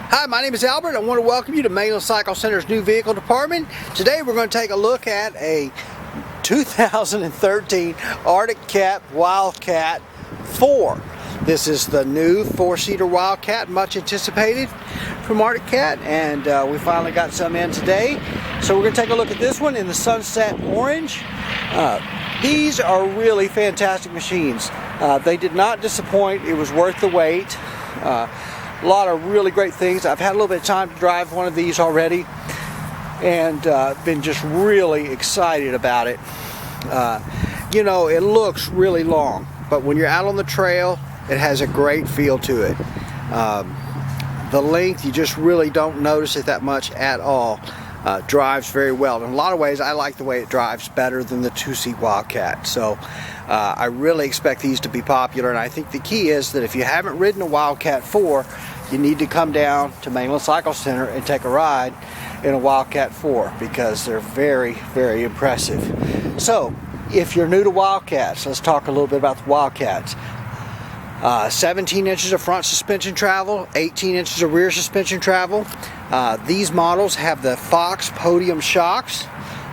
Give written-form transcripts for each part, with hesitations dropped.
Hi, my name is Albert. I want to welcome you to Mainland Cycle Center's new vehicle department. Today we're going to take a look at a 2013 Arctic Cat Wildcat 4. This is the new 4-seater Wildcat, much anticipated from Arctic Cat, and we finally got some in today. So we're going to take a look at this one in the sunset orange. These are really fantastic machines. They did not disappoint. It was worth the wait. A lot of really great things. I've had a little bit of time to drive one of these already and been just really excited about it. You know, it looks really long, but when you're out on the trail, it has a great feel to it. The length, you just really don't notice it that much at all. Drives very well. In a lot of ways, I like the way it drives better than the 2-seat Wildcat. So I really expect these to be popular, and I think the key is that if you haven't ridden a Wildcat 4, you need to come down to Mainland Cycle Center and take a ride in a Wildcat 4 because they're very, very impressive. So if you're new to Wildcats, let's talk a little bit about the Wildcats. 17 inches of front suspension travel, 18 inches of rear suspension travel. These models have the Fox podium shocks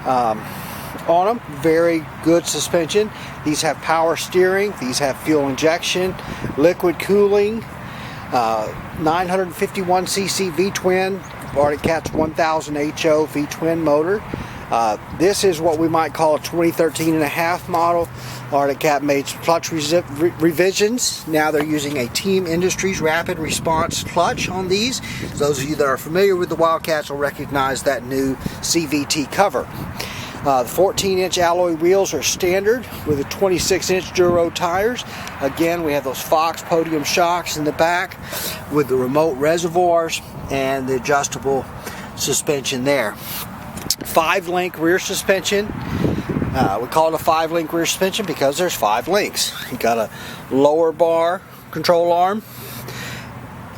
on them. Very good suspension. These have power steering. These have fuel injection, liquid cooling, 951cc V-twin, Arctic Cat's 1000 HO V-twin motor. This is what we might call a 2013 and a half model. Arctic Cat made some clutch revisions. Now they're using a Team Industries rapid response clutch on these. Those of you that are familiar with the Wildcats will recognize that new CVT cover. The 14-inch alloy wheels are standard with the 26-inch Duro tires. Again, we have those Fox podium shocks in the back with the remote reservoirs and the adjustable suspension there. 5-link rear suspension. We call it a 5-link rear suspension because there's 5 links. You got a lower bar control arm,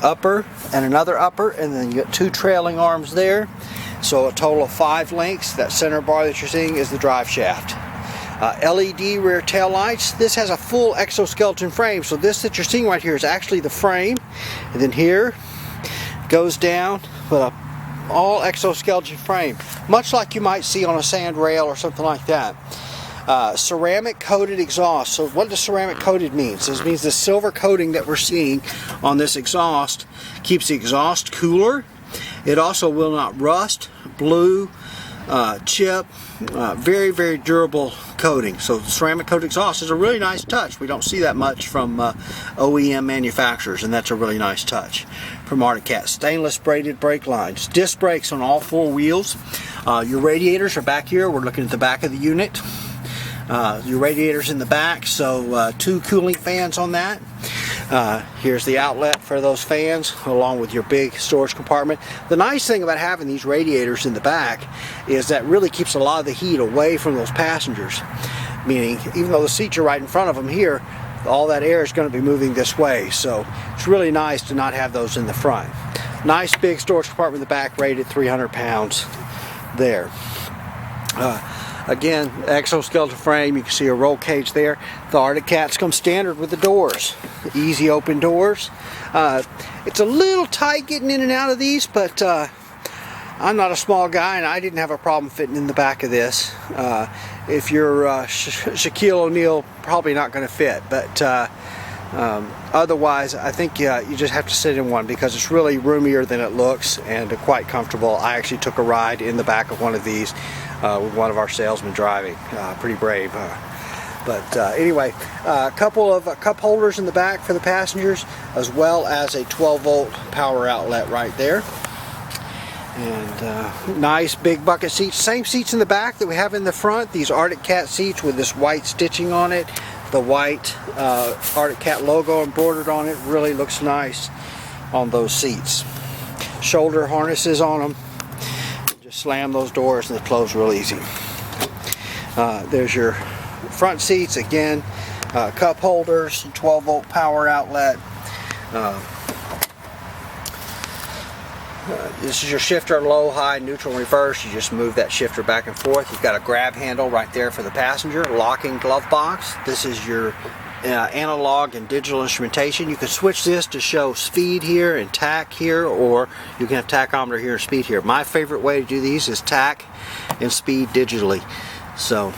upper, and another upper, and then you got 2 trailing arms there. So a total of 5 links. That center bar that you're seeing is the drive shaft. LED rear tail lights. This has a full exoskeleton frame. So this that you're seeing right here is actually the frame. And then here goes down with a all exoskeleton frame, much like you might see on a sand rail or something like that. Ceramic coated exhaust. So what does ceramic coated mean? This means the silver coating that we're seeing on this exhaust keeps the exhaust cooler. It also will not rust, blue, chip. Very, very durable coating. So the ceramic coated exhaust is a really nice touch. We don't see that much from OEM manufacturers, and that's a really nice touch from Arctic Cat. Stainless braided brake lines. Disc brakes on all 4 wheels. Your radiators are back here. We're looking at the back of the unit. Your radiators in the back, so 2 cooling fans on that. Here's the outlet for those fans along with your big storage compartment. The nice thing about having these radiators in the back is that really keeps a lot of the heat away from those passengers, meaning even though the seats are right in front of them here, all that air is going to be moving this way, so it's really nice to not have those in the front. Nice big storage compartment in the back, rated 300 pounds there. Again, exoskeleton frame, you can see a roll cage there. The Arctic Cats come standard with the doors. Easy open doors. It's a little tight getting in and out of these, but I'm not a small guy and I didn't have a problem fitting in the back of this. If you're Shaquille O'Neal, probably not going to fit, but otherwise I think you just have to sit in one because it's really roomier than it looks and quite comfortable. I actually took a ride in the back of one of these with one of our salesmen driving. Pretty brave. But anyway, a couple of cup holders in the back for the passengers, as well as a 12-volt power outlet right there. And nice big bucket seats. Same seats in the back that we have in the front. These Arctic Cat seats with this white stitching on it. The white Arctic Cat logo embroidered on it really looks nice on those seats. Shoulder harnesses on them. Just slam those doors and they close real easy. There's your front seats again. Cup holders, 12-volt power outlet. This is your shifter, low, high, neutral, reverse. You just move that shifter back and forth. You've got a grab handle right there for the passenger, locking glove box. This is your analog and digital instrumentation. You can switch this to show speed here and tack here, or you can have tachometer here and speed here. My favorite way to do these is tack and speed digitally. So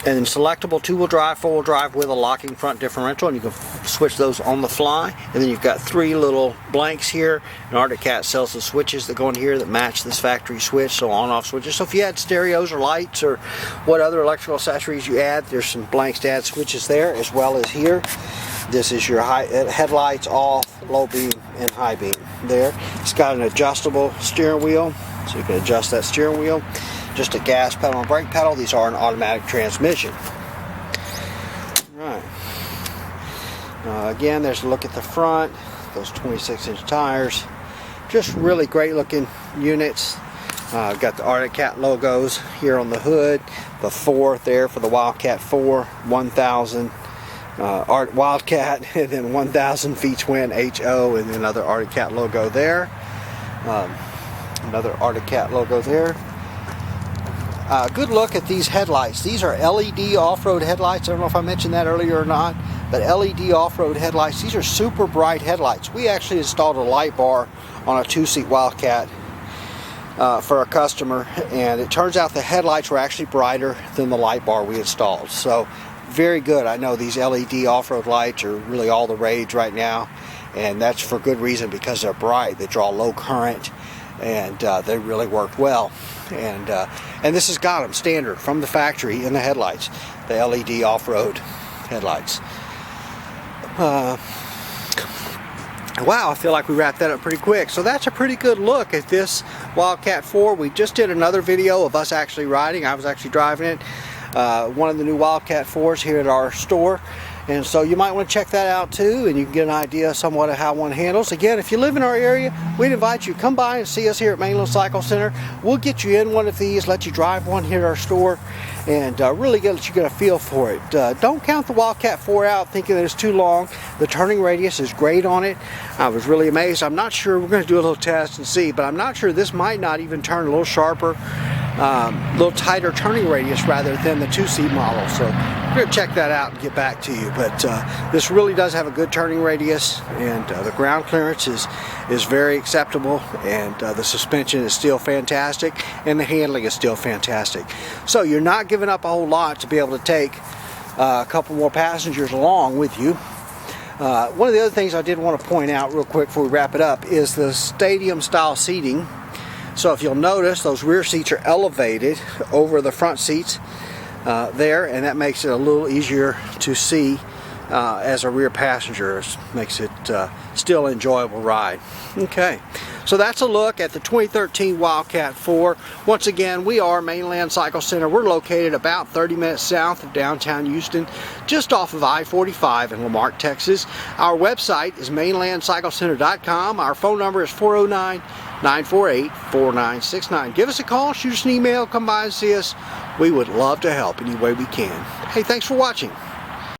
and then selectable 2-wheel drive, 4-wheel drive with a locking front differential, and you can switch those on the fly. And then you've got 3 little blanks here, and Arctic Cat sells the switches that go in here that match this factory switch, so on-off switches. So if you add stereos or lights or what other electrical accessories you add, there's some blanks to add switches there, as well as here. This is your headlights off, low beam, and high beam there. It's got an adjustable steering wheel, so you can adjust that steering wheel. Just a gas pedal and brake pedal. These are an automatic transmission. Right. Again, there's a look at the front. Those 26-inch tires. Just really great looking units. Got the Arctic Cat logos here on the hood. The 4 there for the Wildcat 4, 1000 Wildcat, and then 1000 V-twin HO, and then another Arctic Cat logo there. Another Arctic Cat logo there. Good look at these headlights. These are LED off-road headlights. I don't know if I mentioned that earlier or not, but LED off-road headlights. These are super bright headlights. We actually installed a light bar on a 2-seat Wildcat for a customer, and it turns out the headlights were actually brighter than the light bar we installed. So very good. I know these LED off-road lights are really all the rage right now, and that's for good reason, because they're bright. They draw low current, and they really work well. And this has got them standard from the factory in the headlights, the LED off-road headlights. Wow, I feel like we wrapped that up pretty quick. So that's a pretty good look at this Wildcat 4. We just did another video of us actually riding. I was actually driving it. One of the new Wildcat 4s here at our store. And so you might want to check that out too, and you can get an idea somewhat of how one handles. Again, if you live in our area, we'd invite you to come by and see us here at Mainland Cycle Center. We'll get you in one of these, let you drive one here at our store, and really let you get a feel for it. Don't count the Wildcat 4 out thinking that it's too long. The turning radius is great on it. I was really amazed. I'm not sure, we're going to do a little test and see, but I'm not sure, this might not even turn a little sharper, a little tighter turning radius rather than the 2-seat model. So we're going to check that out and get back to you. But this really does have a good turning radius, and the ground clearance is very acceptable, and the suspension is still fantastic, and the handling is still fantastic. So you're not giving up a whole lot to be able to take a couple more passengers along with you. One of the other things I did want to point out real quick before we wrap it up is the stadium style seating. So if you'll notice, those rear seats are elevated over the front seats there, and that makes it a little easier to see as a rear passenger. It makes it still an enjoyable ride. Okay, so that's a look at the 2013 Wildcat 4. Once again, we are Mainland Cycle Center. We're located about 30 minutes south of downtown Houston, just off of I-45 in LaMarque, Texas. Our website is mainlandcyclecenter.com. Our phone number is 409-948-4969. Give us a call, shoot us an email, come by and see us. We would love to help any way we can. Hey, thanks for watching.